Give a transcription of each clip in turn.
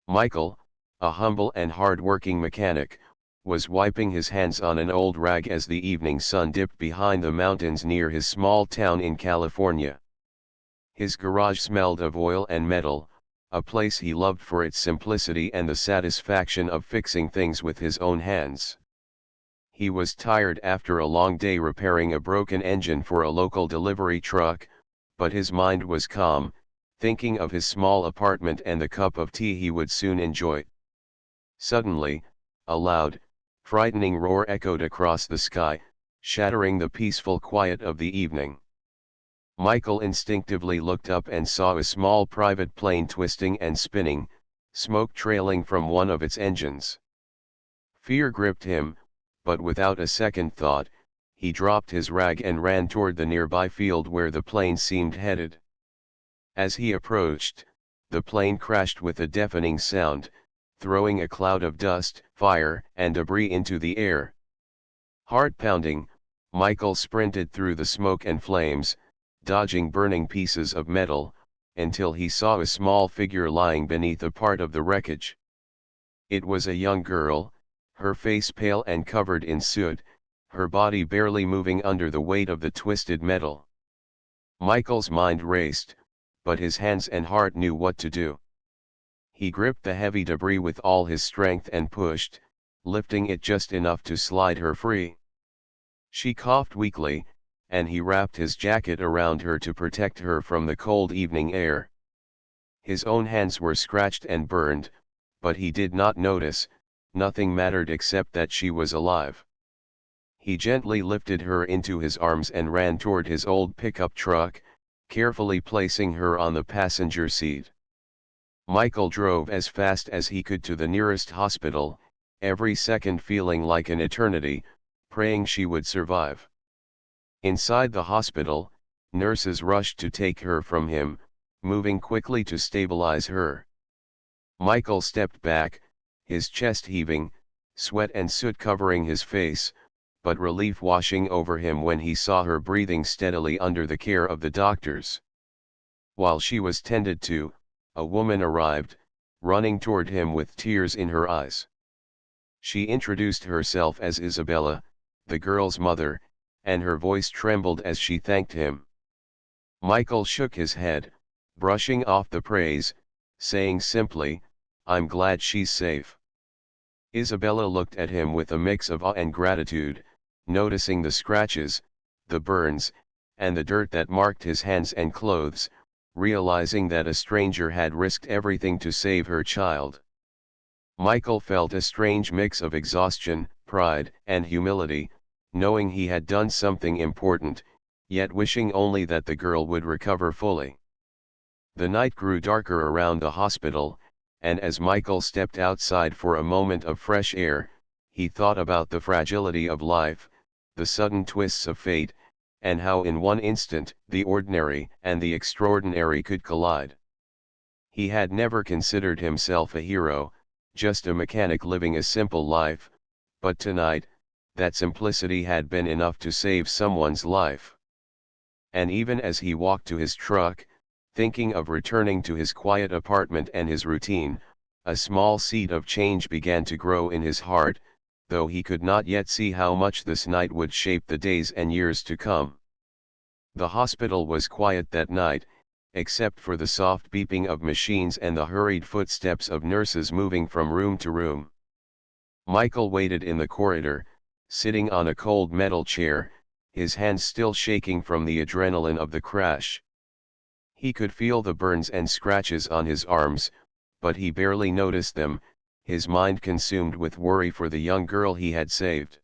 Michael, a humble and hard-working mechanic, was wiping his hands on an old rag as the evening sun dipped behind the mountains near his small town in California. His garage smelled of oil and metal, a place he loved for its simplicity and the satisfaction of fixing things with his own hands. He was tired after a long day repairing a broken engine for a local delivery truck, but his mind was calm, thinking of his small apartment and the cup of tea he would soon enjoy. Suddenly, a loud, frightening roar echoed across the sky, shattering the peaceful quiet of the evening. Michael instinctively looked up and saw a small private plane twisting and spinning, smoke trailing from one of its engines. Fear gripped him, but without a second thought, he dropped his rag and ran toward the nearby field where the plane seemed headed. As he approached, the plane crashed with a deafening sound, throwing a cloud of dust, fire, and debris into the air. Heart-pounding, Michael sprinted through the smoke and flames, dodging burning pieces of metal, until he saw a small figure lying beneath a part of the wreckage. It was a young girl, her face pale and covered in soot, her body barely moving under the weight of the twisted metal. Michael's mind raced, but his hands and heart knew what to do. He gripped the heavy debris with all his strength and pushed, lifting it just enough to slide her free. She coughed weakly, and he wrapped his jacket around her to protect her from the cold evening air. His own hands were scratched and burned, but he did not notice, nothing mattered except that she was alive. He gently lifted her into his arms and ran toward his old pickup truck, carefully placing her on the passenger seat. Michael drove as fast as he could to the nearest hospital, every second feeling like an eternity, praying she would survive. Inside the hospital, nurses rushed to take her from him, moving quickly to stabilize her. Michael stepped back, his chest heaving, sweat and soot covering his face, but relief washing over him when he saw her breathing steadily under the care of the doctors. While she was tended to, a woman arrived, running toward him with tears in her eyes. She introduced herself as Isabella, the girl's mother, and her voice trembled as she thanked him. Michael shook his head, brushing off the praise, saying simply, "I'm glad she's safe." Isabella looked at him with a mix of awe and gratitude, noticing the scratches, the burns, and the dirt that marked his hands and clothes, realizing that a stranger had risked everything to save her child. Michael felt a strange mix of exhaustion, pride, and humility, knowing he had done something important, yet wishing only that the girl would recover fully. The night grew darker around the hospital, and as Michael stepped outside for a moment of fresh air, he thought about the fragility of life, the sudden twists of fate, and how in one instant the ordinary and the extraordinary could collide. He had never considered himself a hero, just a mechanic living a simple life, but tonight, that simplicity had been enough to save someone's life. And even as he walked to his truck, thinking of returning to his quiet apartment and his routine, a small seed of change began to grow in his heart, though he could not yet see how much this night would shape the days and years to come. The hospital was quiet that night, except for the soft beeping of machines and the hurried footsteps of nurses moving from room to room. Michael waited in the corridor, sitting on a cold metal chair, his hands still shaking from the adrenaline of the crash. He could feel the burns and scratches on his arms, but he barely noticed them, his mind consumed with worry for the young girl he had saved.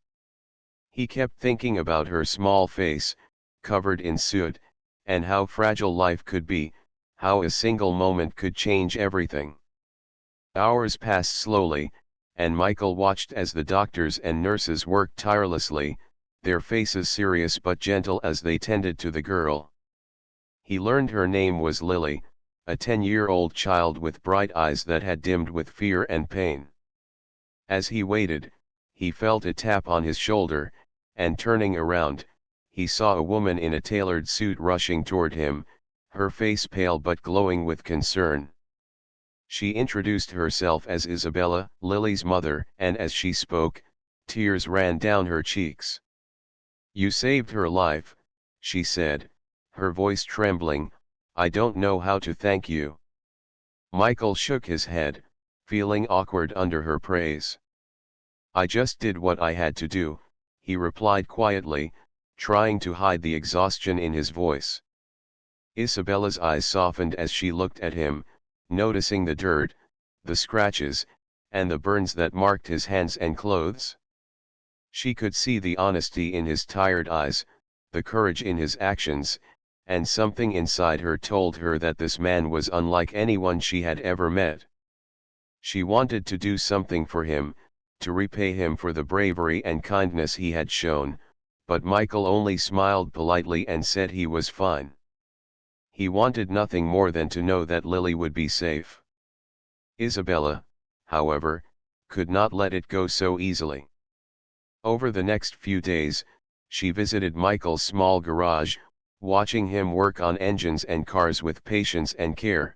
He kept thinking about her small face, covered in soot, and how fragile life could be, how a single moment could change everything. Hours passed slowly, and Michael watched as the doctors and nurses worked tirelessly, their faces serious but gentle as they tended to the girl. He learned her name was Lily, a 10-year-old child with bright eyes that had dimmed with fear and pain. As he waited, he felt a tap on his shoulder, and turning around, he saw a woman in a tailored suit rushing toward him, her face pale but glowing with concern. She introduced herself as Isabella, Lily's mother, and as she spoke, tears ran down her cheeks. "You saved her life," she said, her voice trembling. "I don't know how to thank you." Michael shook his head, feeling awkward under her praise. "I just did what I had to do," he replied quietly, trying to hide the exhaustion in his voice. Isabella's eyes softened as she looked at him, noticing the dirt, the scratches, and the burns that marked his hands and clothes. She could see the honesty in his tired eyes, the courage in his actions, and something inside her told her that this man was unlike anyone she had ever met. She wanted to do something for him, to repay him for the bravery and kindness he had shown, but Michael only smiled politely and said he was fine. He wanted nothing more than to know that Lily would be safe. Isabella, however, could not let it go so easily. Over the next few days, she visited Michael's small garage, watching him work on engines and cars with patience and care.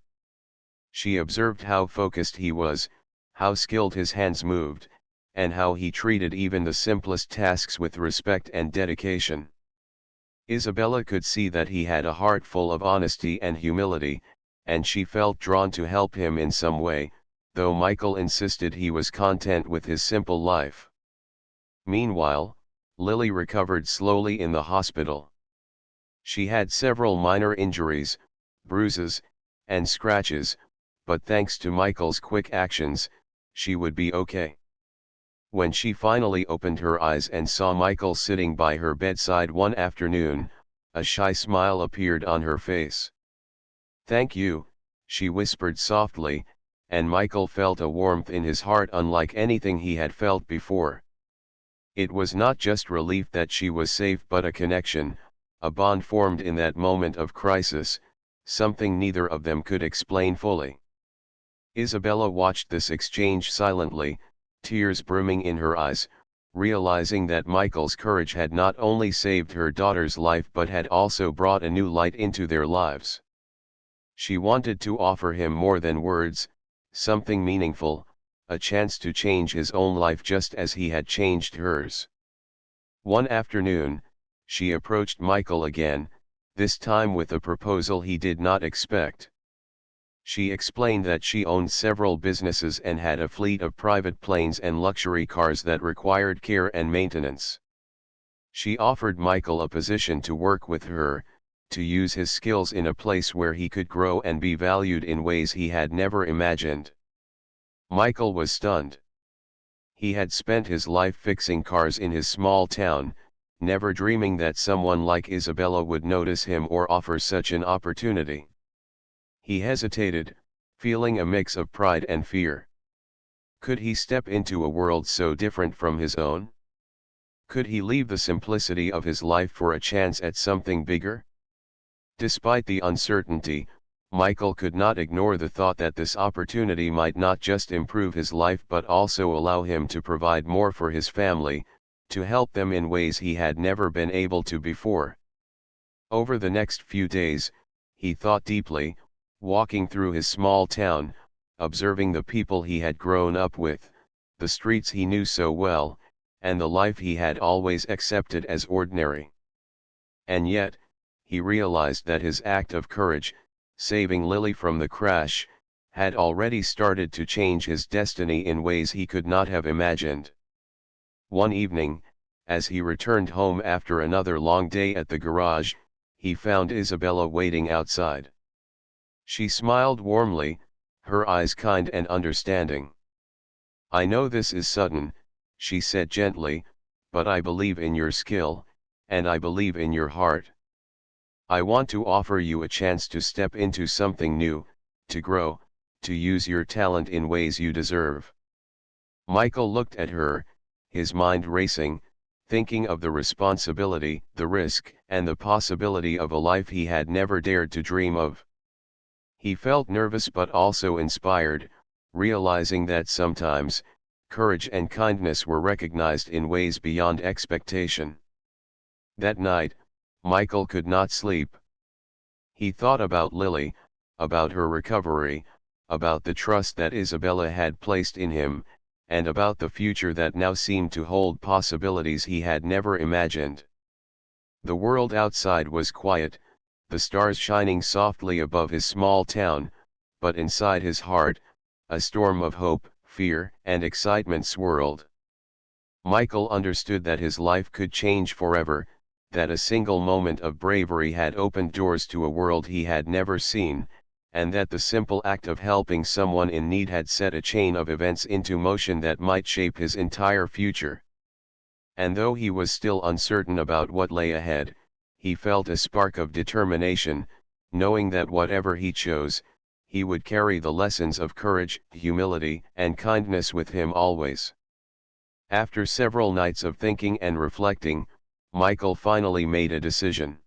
She observed how focused he was, how skilled his hands moved, and how he treated even the simplest tasks with respect and dedication. Isabella could see that he had a heart full of honesty and humility, and she felt drawn to help him in some way, though Michael insisted he was content with his simple life. Meanwhile, Lily recovered slowly in the hospital. She had several minor injuries, bruises, and scratches, but thanks to Michael's quick actions, she would be okay. When she finally opened her eyes and saw Michael sitting by her bedside one afternoon, a shy smile appeared on her face. "Thank you," she whispered softly, and Michael felt a warmth in his heart unlike anything he had felt before. It was not just relief that she was safe but a connection, a bond formed in that moment of crisis, something neither of them could explain fully. Isabella watched this exchange silently, tears brimming in her eyes, realizing that Michael's courage had not only saved her daughter's life but had also brought a new light into their lives. She wanted to offer him more than words, something meaningful, a chance to change his own life just as he had changed hers. One afternoon, she approached Michael again, this time with a proposal he did not expect. She explained that she owned several businesses and had a fleet of private planes and luxury cars that required care and maintenance. She offered Michael a position to work with her, to use his skills in a place where he could grow and be valued in ways he had never imagined. Michael was stunned. He had spent his life fixing cars in his small town, never dreaming that someone like Isabella would notice him or offer such an opportunity. He hesitated, feeling a mix of pride and fear. Could he step into a world so different from his own? Could he leave the simplicity of his life for a chance at something bigger? Despite the uncertainty, Michael could not ignore the thought that this opportunity might not just improve his life but also allow him to provide more for his family, to help them in ways he had never been able to before. Over the next few days, he thought deeply, walking through his small town, observing the people he had grown up with, the streets he knew so well, and the life he had always accepted as ordinary. And yet, he realized that his act of courage, saving Lily from the crash, had already started to change his destiny in ways he could not have imagined. One evening, as he returned home after another long day at the garage, he found Isabella waiting outside. She smiled warmly, her eyes kind and understanding. "I know this is sudden," she said gently, "but I believe in your skill, and I believe in your heart. I want to offer you a chance to step into something new, to grow, to use your talent in ways you deserve." Michael looked at her, his mind racing, thinking of the responsibility, the risk, and the possibility of a life he had never dared to dream of. He felt nervous but also inspired, realizing that sometimes, courage and kindness were recognized in ways beyond expectation. That night, Michael could not sleep. He thought about Lily, about her recovery, about the trust that Isabella had placed in him, and about the future that now seemed to hold possibilities he had never imagined. The world outside was quiet, the stars shining softly above his small town, but inside his heart, a storm of hope, fear, and excitement swirled. Michael understood that his life could change forever, that a single moment of bravery had opened doors to a world he had never seen, and that the simple act of helping someone in need had set a chain of events into motion that might shape his entire future. And though he was still uncertain about what lay ahead, he felt a spark of determination, knowing that whatever he chose, he would carry the lessons of courage, humility, and kindness with him always. After several nights of thinking and reflecting, Michael finally made a decision.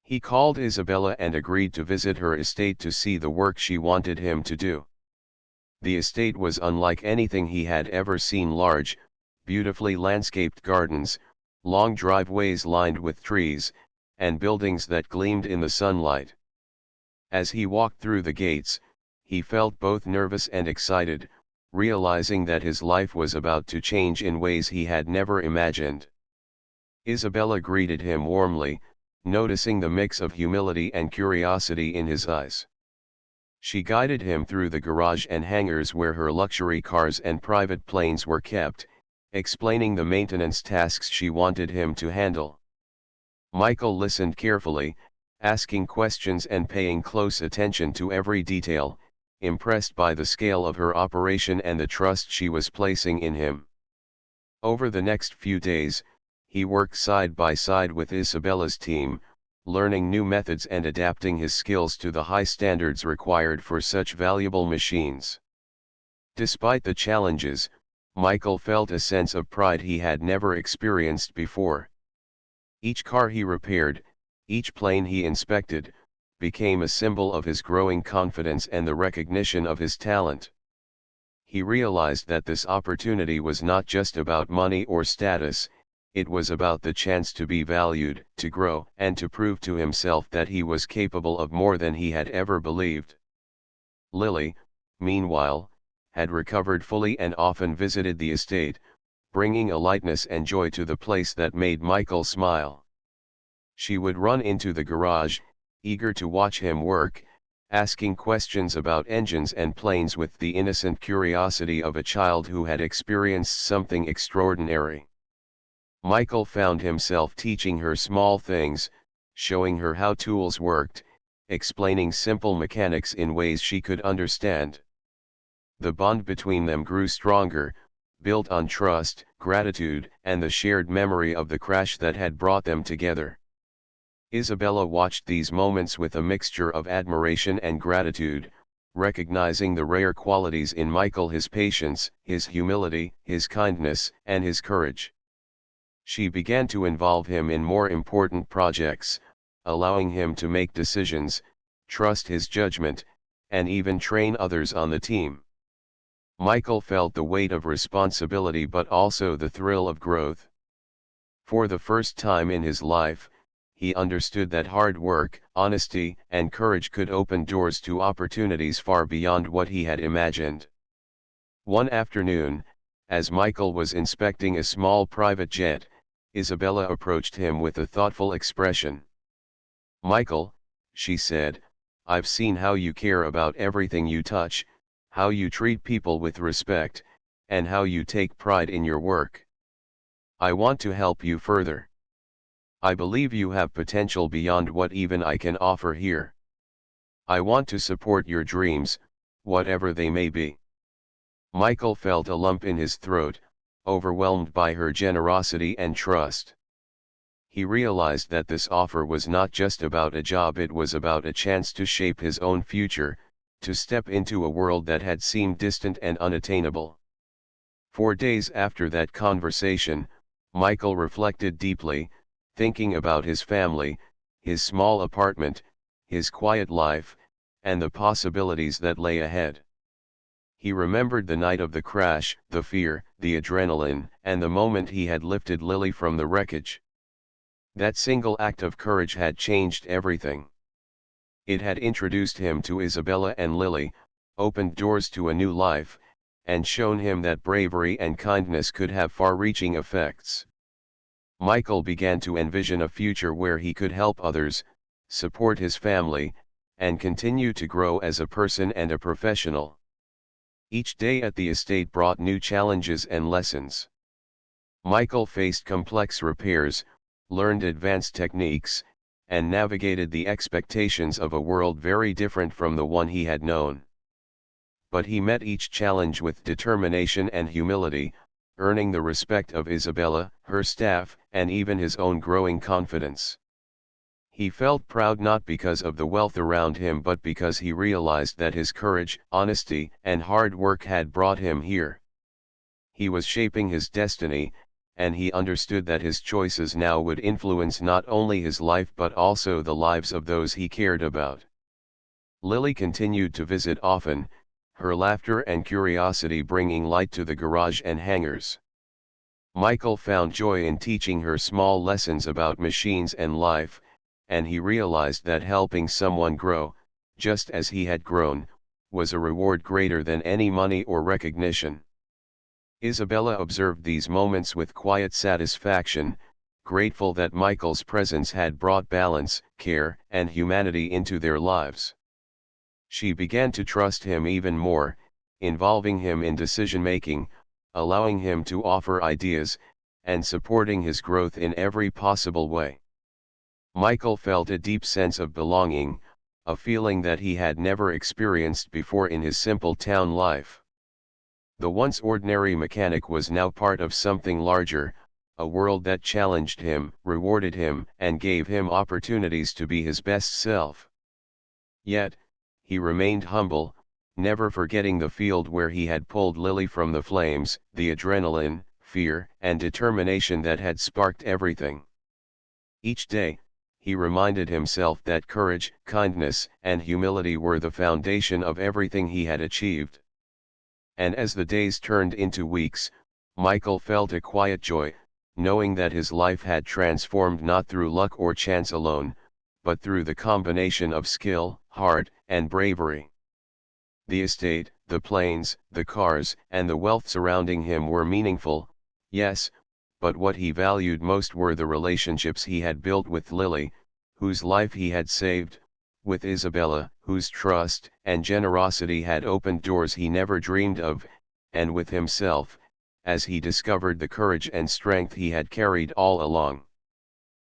He called Isabella and agreed to visit her estate to see the work she wanted him to do. The estate was unlike anything he had ever seen: large, beautifully landscaped gardens, long driveways lined with trees, and buildings that gleamed in the sunlight. As he walked through the gates, he felt both nervous and excited, realizing that his life was about to change in ways he had never imagined. Isabella greeted him warmly, noticing the mix of humility and curiosity in his eyes. She guided him through the garage and hangars where her luxury cars and private planes were kept, explaining the maintenance tasks she wanted him to handle. Michael listened carefully, asking questions and paying close attention to every detail, impressed by the scale of her operation and the trust she was placing in him. Over the next few days, he worked side by side with Isabella's team, learning new methods and adapting his skills to the high standards required for such valuable machines. Despite the challenges, Michael felt a sense of pride he had never experienced before. Each car he repaired, each plane he inspected, became a symbol of his growing confidence and the recognition of his talent. He realized that this opportunity was not just about money or status, it was about the chance to be valued, to grow, and to prove to himself that he was capable of more than he had ever believed. Lily, meanwhile, had recovered fully and often visited the estate, bringing a lightness and joy to the place that made Michael smile. She would run into the garage, eager to watch him work, asking questions about engines and planes with the innocent curiosity of a child who had experienced something extraordinary. Michael found himself teaching her small things, showing her how tools worked, explaining simple mechanics in ways she could understand. The bond between them grew stronger, built on trust, gratitude, and the shared memory of the crash that had brought them together. Isabella watched these moments with a mixture of admiration and gratitude, recognizing the rare qualities in Michael: his patience, his humility, his kindness, and his courage. She began to involve him in more important projects, allowing him to make decisions, trust his judgment, and even train others on the team. Michael felt the weight of responsibility but also the thrill of growth. For the first time in his life, he understood that hard work, honesty, and courage could open doors to opportunities far beyond what he had imagined. One afternoon, as Michael was inspecting a small private jet, Isabella approached him with a thoughtful expression. "Michael," she said, "I've seen how you care about everything you touch, how you treat people with respect, and how you take pride in your work. I want to help you further. I believe you have potential beyond what even I can offer here. I want to support your dreams, whatever they may be." Michael felt a lump in his throat, overwhelmed by her generosity and trust. He realized that this offer was not just about a job, it was about a chance to shape his own future, to step into a world that had seemed distant and unattainable. 4 days after that conversation, Michael reflected deeply, thinking about his family, his small apartment, his quiet life, and the possibilities that lay ahead. He remembered the night of the crash, the fear, the adrenaline, and the moment he had lifted Lily from the wreckage. That single act of courage had changed everything. It had introduced him to Isabella and Lily, opened doors to a new life, and shown him that bravery and kindness could have far-reaching effects. Michael began to envision a future where he could help others, support his family, and continue to grow as a person and a professional. Each day at the estate brought new challenges and lessons. Michael faced complex repairs, learned advanced techniques, and navigated the expectations of a world very different from the one he had known. But he met each challenge with determination and humility, earning the respect of Isabella, her staff, and even his own growing confidence. He felt proud not because of the wealth around him but because he realized that his courage, honesty, and hard work had brought him here. He was shaping his destiny, and he understood that his choices now would influence not only his life but also the lives of those he cared about. Lily continued to visit often, her laughter and curiosity bringing light to the garage and hangars. Michael found joy in teaching her small lessons about machines and life, and he realized that helping someone grow, just as he had grown, was a reward greater than any money or recognition. Isabella observed these moments with quiet satisfaction, grateful that Michael's presence had brought balance, care, and humanity into their lives. She began to trust him even more, involving him in decision-making, allowing him to offer ideas, and supporting his growth in every possible way. Michael felt a deep sense of belonging, a feeling that he had never experienced before in his simple town life. The once ordinary mechanic was now part of something larger, a world that challenged him, rewarded him, and gave him opportunities to be his best self. Yet, he remained humble, never forgetting the field where he had pulled Lily from the flames, the adrenaline, fear, and determination that had sparked everything. Each day, he reminded himself that courage, kindness, and humility were the foundation of everything he had achieved. And as the days turned into weeks, Michael felt a quiet joy, knowing that his life had transformed not through luck or chance alone, but through the combination of skill, heart, and bravery. The estate, the planes, the cars, and the wealth surrounding him were meaningful, yes, but what he valued most were the relationships he had built with Lily, whose life he had saved, with Isabella, whose trust and generosity had opened doors he never dreamed of, and with himself, as he discovered the courage and strength he had carried all along.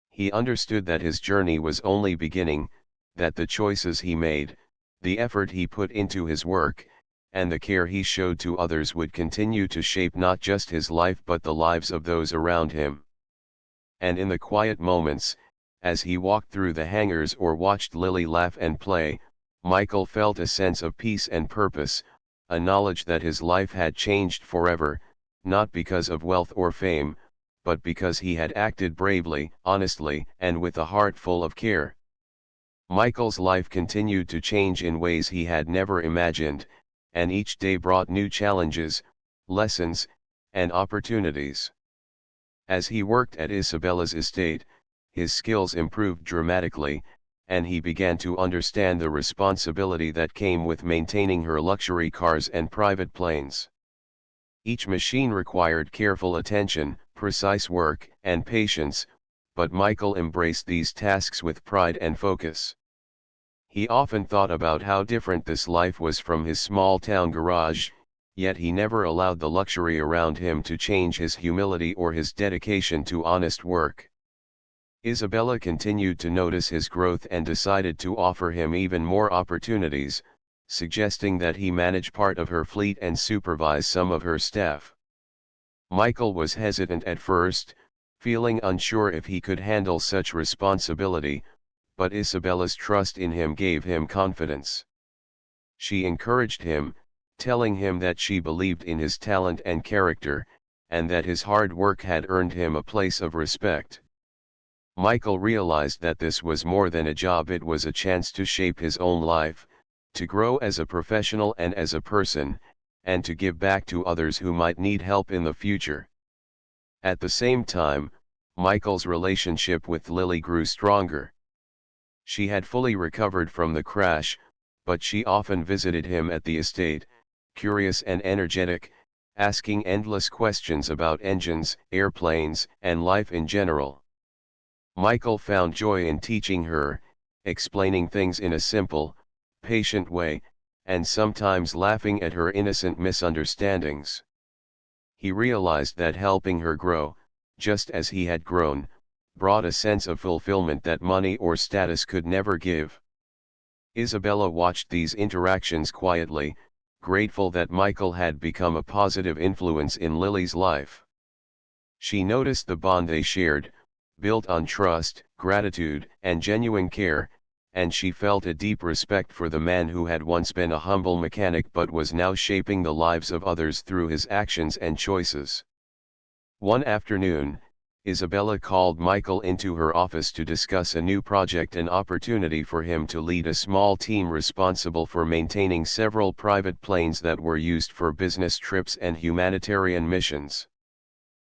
He understood that his journey was only beginning, that the choices he made, the effort he put into his work, and the care he showed to others would continue to shape not just his life but the lives of those around him. And in the quiet moments, as he walked through the hangars or watched Lily laugh and play, Michael felt a sense of peace and purpose, a knowledge that his life had changed forever, not because of wealth or fame, but because he had acted bravely, honestly, and with a heart full of care. Michael's life continued to change in ways he had never imagined, and each day brought new challenges, lessons, and opportunities. As he worked at Isabella's estate, his skills improved dramatically, and he began to understand the responsibility that came with maintaining her luxury cars and private planes. Each machine required careful attention, precise work, and patience, but Michael embraced these tasks with pride and focus. He often thought about how different this life was from his small-town garage, yet he never allowed the luxury around him to change his humility or his dedication to honest work. Isabella continued to notice his growth and decided to offer him even more opportunities, suggesting that he manage part of her fleet and supervise some of her staff. Michael was hesitant at first, feeling unsure if he could handle such responsibility, but Isabella's trust in him gave him confidence. She encouraged him, telling him that she believed in his talent and character, and that his hard work had earned him a place of respect. Michael realized that this was more than a job, it was a chance to shape his own life, to grow as a professional and as a person, and to give back to others who might need help in the future. At the same time, Michael's relationship with Lily grew stronger. She had fully recovered from the crash, but she often visited him at the estate, curious and energetic, asking endless questions about engines, airplanes, and life in general. Michael found joy in teaching her, explaining things in a simple, patient way, and sometimes laughing at her innocent misunderstandings. He realized that helping her grow, just as he had grown, brought a sense of fulfillment that money or status could never give. Isabella watched these interactions quietly, grateful that Michael had become a positive influence in Lily's life. She noticed the bond they shared, built on trust, gratitude, and genuine care, and she felt a deep respect for the man who had once been a humble mechanic but was now shaping the lives of others through his actions and choices. One afternoon, Isabella called Michael into her office to discuss a new project and opportunity for him to lead a small team responsible for maintaining several private planes that were used for business trips and humanitarian missions.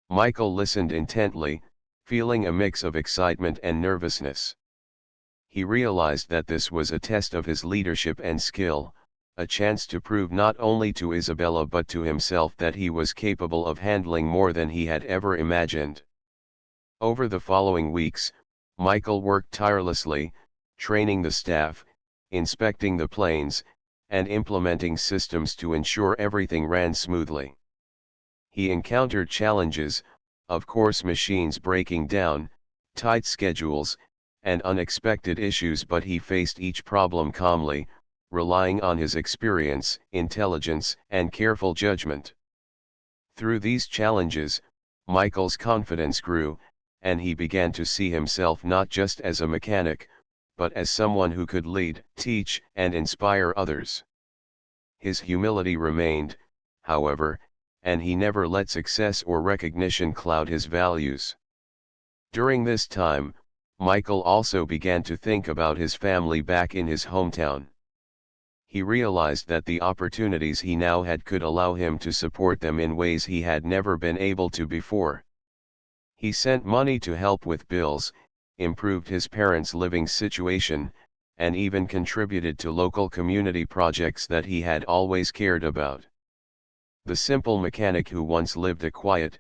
Michael listened intently, feeling a mix of excitement and nervousness. He realized that this was a test of his leadership and skill, a chance to prove not only to Isabella but to himself that he was capable of handling more than he had ever imagined. Over the following weeks, Michael worked tirelessly, training the staff, inspecting the planes, and implementing systems to ensure everything ran smoothly. He encountered challenges, of course, machines breaking down, tight schedules, and unexpected issues, but he faced each problem calmly, relying on his experience, intelligence, and careful judgment. Through these challenges, Michael's confidence grew, and he began to see himself not just as a mechanic, but as someone who could lead, teach, and inspire others. His humility remained, however, and he never let success or recognition cloud his values. During this time, Michael also began to think about his family back in his hometown. He realized that the opportunities he now had could allow him to support them in ways he had never been able to before. He sent money to help with bills, improved his parents' living situation, and even contributed to local community projects that he had always cared about. The simple mechanic who once lived a quiet,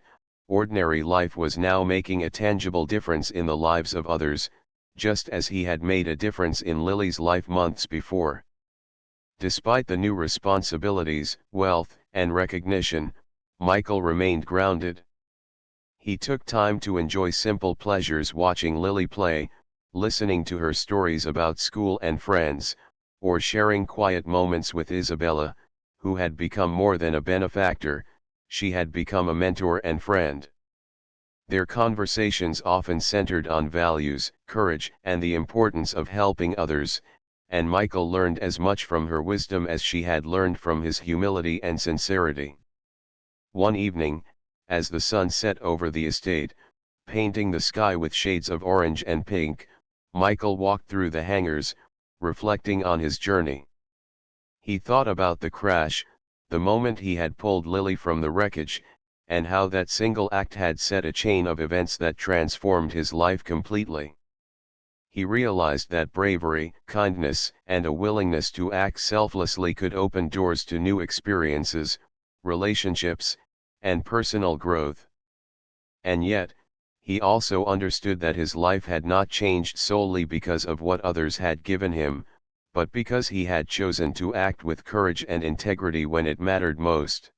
ordinary life was now making a tangible difference in the lives of others, just as he had made a difference in Lily's life months before. Despite the new responsibilities, wealth, and recognition, Michael remained grounded. He took time to enjoy simple pleasures, watching Lily play, listening to her stories about school and friends, or sharing quiet moments with Isabella, who had become more than a benefactor, she had become a mentor and friend. Their conversations often centered on values, courage, and the importance of helping others, and Michael learned as much from her wisdom as she had learned from his humility and sincerity. One evening, as the sun set over the estate, painting the sky with shades of orange and pink, Michael walked through the hangars, reflecting on his journey. He thought about the crash, the moment he had pulled Lily from the wreckage, and how that single act had set a chain of events that transformed his life completely. He realized that bravery, kindness, and a willingness to act selflessly could open doors to new experiences, relationships, and personal growth. And yet, he also understood that his life had not changed solely because of what others had given him, but because he had chosen to act with courage and integrity when it mattered most.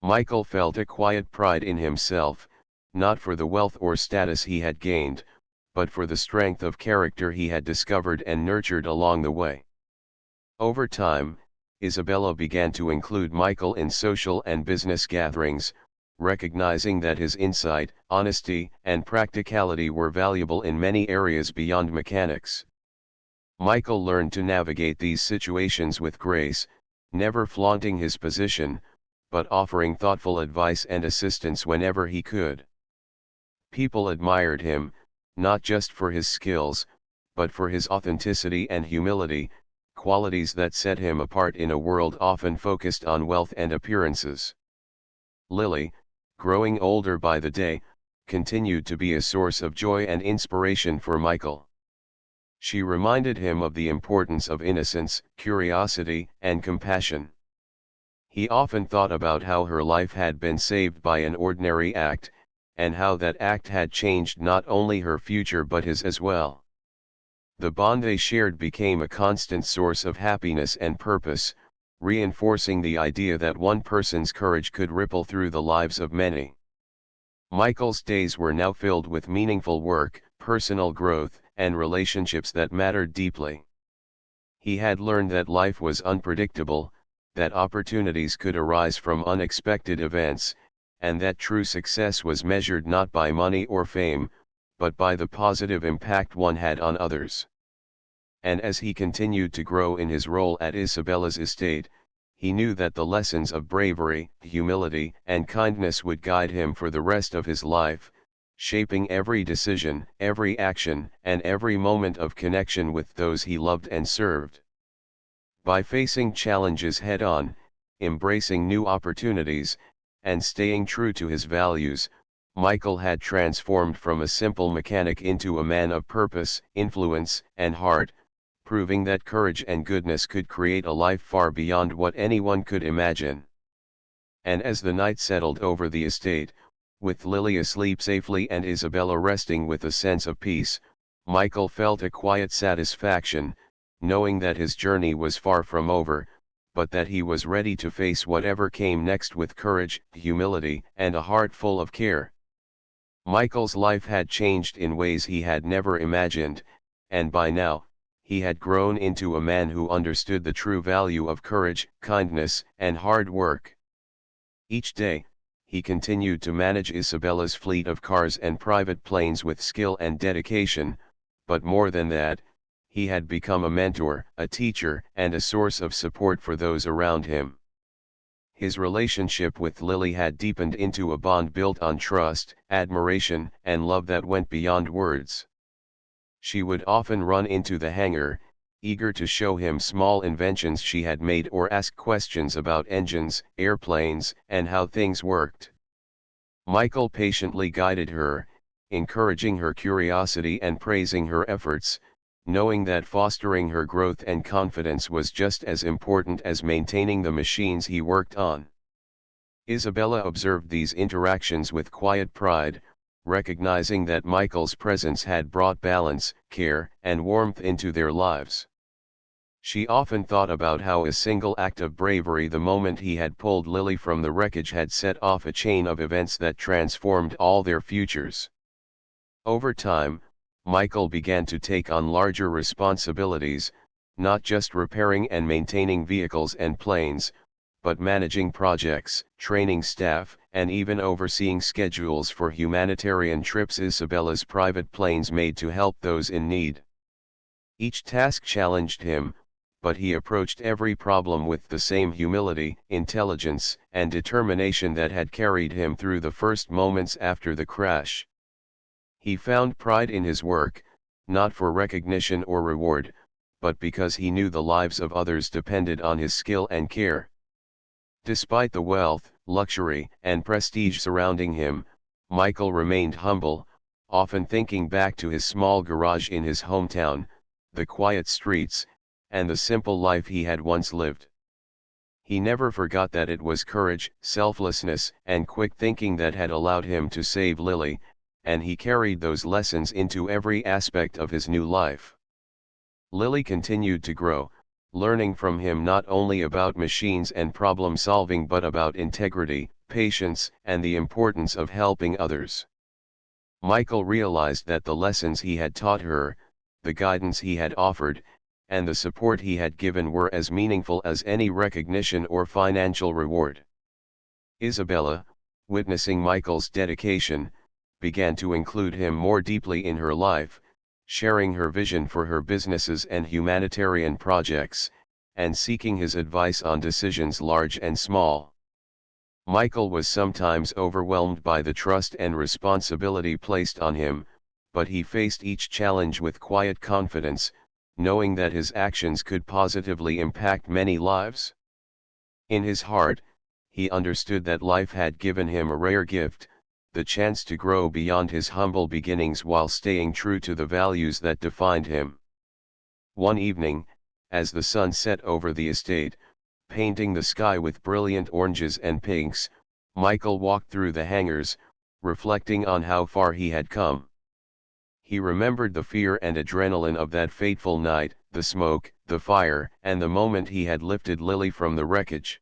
Michael felt a quiet pride in himself, not for the wealth or status he had gained, but for the strength of character he had discovered and nurtured along the way. Over time, Isabella began to include Michael in social and business gatherings, recognizing that his insight, honesty, and practicality were valuable in many areas beyond mechanics. Michael learned to navigate these situations with grace, never flaunting his position, but offering thoughtful advice and assistance whenever he could. People admired him, not just for his skills, but for his authenticity and humility, qualities that set him apart in a world often focused on wealth and appearances. Lily, growing older by the day, continued to be a source of joy and inspiration for Michael. She reminded him of the importance of innocence, curiosity, and compassion. He often thought about how her life had been saved by an ordinary act, and how that act had changed not only her future but his as well. The bond they shared became a constant source of happiness and purpose, reinforcing the idea that one person's courage could ripple through the lives of many. Michael's days were now filled with meaningful work, personal growth, and relationships that mattered deeply. He had learned that life was unpredictable, that opportunities could arise from unexpected events, and that true success was measured not by money or fame, but by the positive impact one had on others. And as he continued to grow in his role at Isabella's estate, he knew that the lessons of bravery, humility, and kindness would guide him for the rest of his life, shaping every decision, every action, and every moment of connection with those he loved and served. By facing challenges head-on, embracing new opportunities, and staying true to his values, Michael had transformed from a simple mechanic into a man of purpose, influence, and heart, proving that courage and goodness could create a life far beyond what anyone could imagine. And as the night settled over the estate, with Lily asleep safely and Isabella resting with a sense of peace, Michael felt a quiet satisfaction, knowing that his journey was far from over, but that he was ready to face whatever came next with courage, humility, and a heart full of care. Michael's life had changed in ways he had never imagined, and by now, he had grown into a man who understood the true value of courage, kindness, and hard work. Each day, he continued to manage Isabella's fleet of cars and private planes with skill and dedication, but more than that, he had become a mentor, a teacher, and a source of support for those around him. His relationship with Lily had deepened into a bond built on trust, admiration, and love that went beyond words. She would often run into the hangar, eager to show him small inventions she had made or ask questions about engines, airplanes, and how things worked. Michael patiently guided her, encouraging her curiosity and praising her efforts, knowing that fostering her growth and confidence was just as important as maintaining the machines he worked on. Isabella observed these interactions with quiet pride, recognizing that Michael's presence had brought balance, care, and warmth into their lives. She often thought about how a single act of bravery the moment he had pulled Lily from the wreckage had set off a chain of events that transformed all their futures. Over time, Michael began to take on larger responsibilities, not just repairing and maintaining vehicles and planes, but managing projects, training staff, and even overseeing schedules for humanitarian trips Isabella's private planes made to help those in need. Each task challenged him, but he approached every problem with the same humility, intelligence, and determination that had carried him through the first moments after the crash. He found pride in his work, not for recognition or reward, but because he knew the lives of others depended on his skill and care. Despite the wealth, luxury, and prestige surrounding him, Michael remained humble, often thinking back to his small garage in his hometown, the quiet streets, and the simple life he had once lived. He never forgot that it was courage, selflessness, and quick thinking that had allowed him to save Lily, and he carried those lessons into every aspect of his new life. Lily continued to grow, learning from him not only about machines and problem solving but about integrity, patience, and the importance of helping others. Michael realized that the lessons he had taught her, the guidance he had offered, and the support he had given were as meaningful as any recognition or financial reward. Isabella, witnessing Michael's dedication, began to include him more deeply in her life, sharing her vision for her businesses and humanitarian projects, and seeking his advice on decisions large and small. Michael was sometimes overwhelmed by the trust and responsibility placed on him, but he faced each challenge with quiet confidence, knowing that his actions could positively impact many lives. In his heart, he understood that life had given him a rare gift, the chance to grow beyond his humble beginnings while staying true to the values that defined him. One evening, as the sun set over the estate, painting the sky with brilliant oranges and pinks, Michael walked through the hangars, reflecting on how far he had come. He remembered the fear and adrenaline of that fateful night, the smoke, the fire, and the moment he had lifted Lily from the wreckage.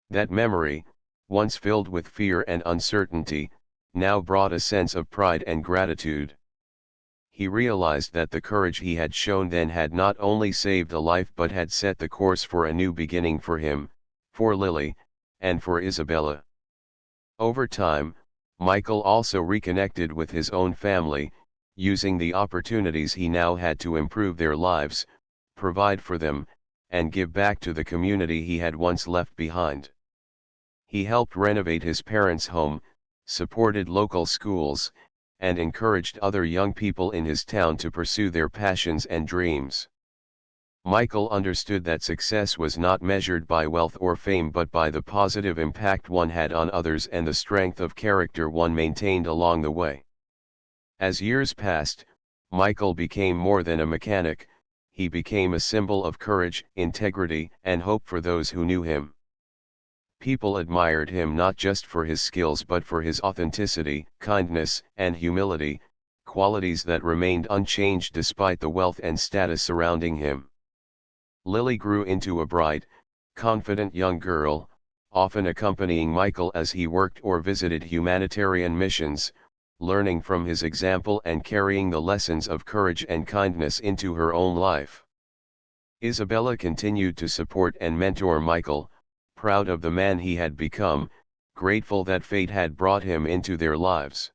That memory, once filled with fear and uncertainty, now brought a sense of pride and gratitude. He realized that the courage he had shown then had not only saved a life but had set the course for a new beginning for him, for Lily, and for Isabella. Over time, Michael also reconnected with his own family, using the opportunities he now had to improve their lives, provide for them, and give back to the community he had once left behind. He helped renovate his parents' home, supported local schools, and encouraged other young people in his town to pursue their passions and dreams. Michael understood that success was not measured by wealth or fame but by the positive impact one had on others and the strength of character one maintained along the way. As years passed, Michael became more than a mechanic, he became a symbol of courage, integrity, and hope for those who knew him. People admired him not just for his skills but for his authenticity, kindness, and humility, qualities that remained unchanged despite the wealth and status surrounding him. Lily grew into a bright, confident young girl, often accompanying Michael as he worked or visited humanitarian missions, learning from his example and carrying the lessons of courage and kindness into her own life. Isabella continued to support and mentor Michael, proud of the man he had become, grateful that fate had brought him into their lives.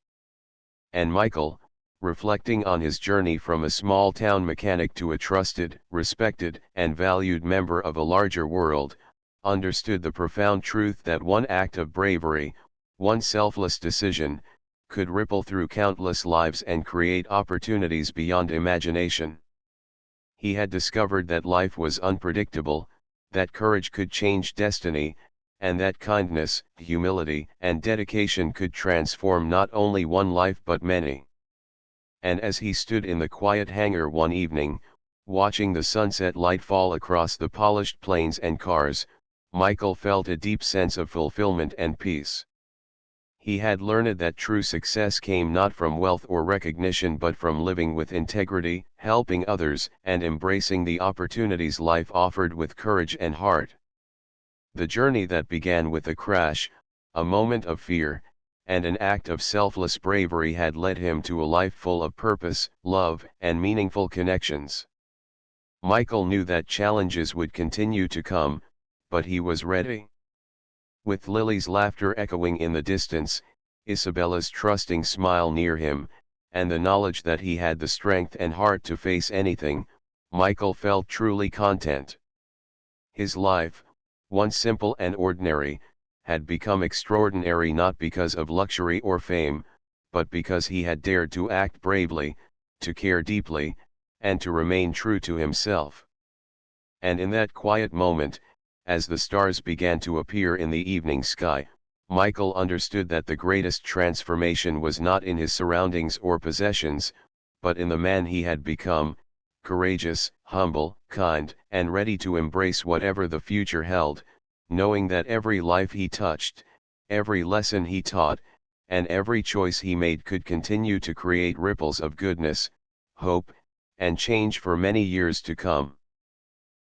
And Michael, reflecting on his journey from a small-town mechanic to a trusted, respected, and valued member of a larger world, understood the profound truth that one act of bravery, one selfless decision, could ripple through countless lives and create opportunities beyond imagination. He had discovered that life was unpredictable, that courage could change destiny, and that kindness, humility, and dedication could transform not only one life but many. And as he stood in the quiet hangar one evening, watching the sunset light fall across the polished planes and cars, Michael felt a deep sense of fulfillment and peace. He had learned that true success came not from wealth or recognition but from living with integrity, helping others, and embracing the opportunities life offered with courage and heart. The journey that began with a crash, a moment of fear, and an act of selfless bravery had led him to a life full of purpose, love, and meaningful connections. Michael knew that challenges would continue to come, but he was ready. With Lily's laughter echoing in the distance, Isabella's trusting smile near him, and the knowledge that he had the strength and heart to face anything, Michael felt truly content. His life, once simple and ordinary, had become extraordinary not because of luxury or fame, but because he had dared to act bravely, to care deeply, and to remain true to himself. And in that quiet moment, as the stars began to appear in the evening sky, Michael understood that the greatest transformation was not in his surroundings or possessions, but in the man he had become, courageous, humble, kind, and ready to embrace whatever the future held, knowing that every life he touched, every lesson he taught, and every choice he made could continue to create ripples of goodness, hope, and change for many years to come.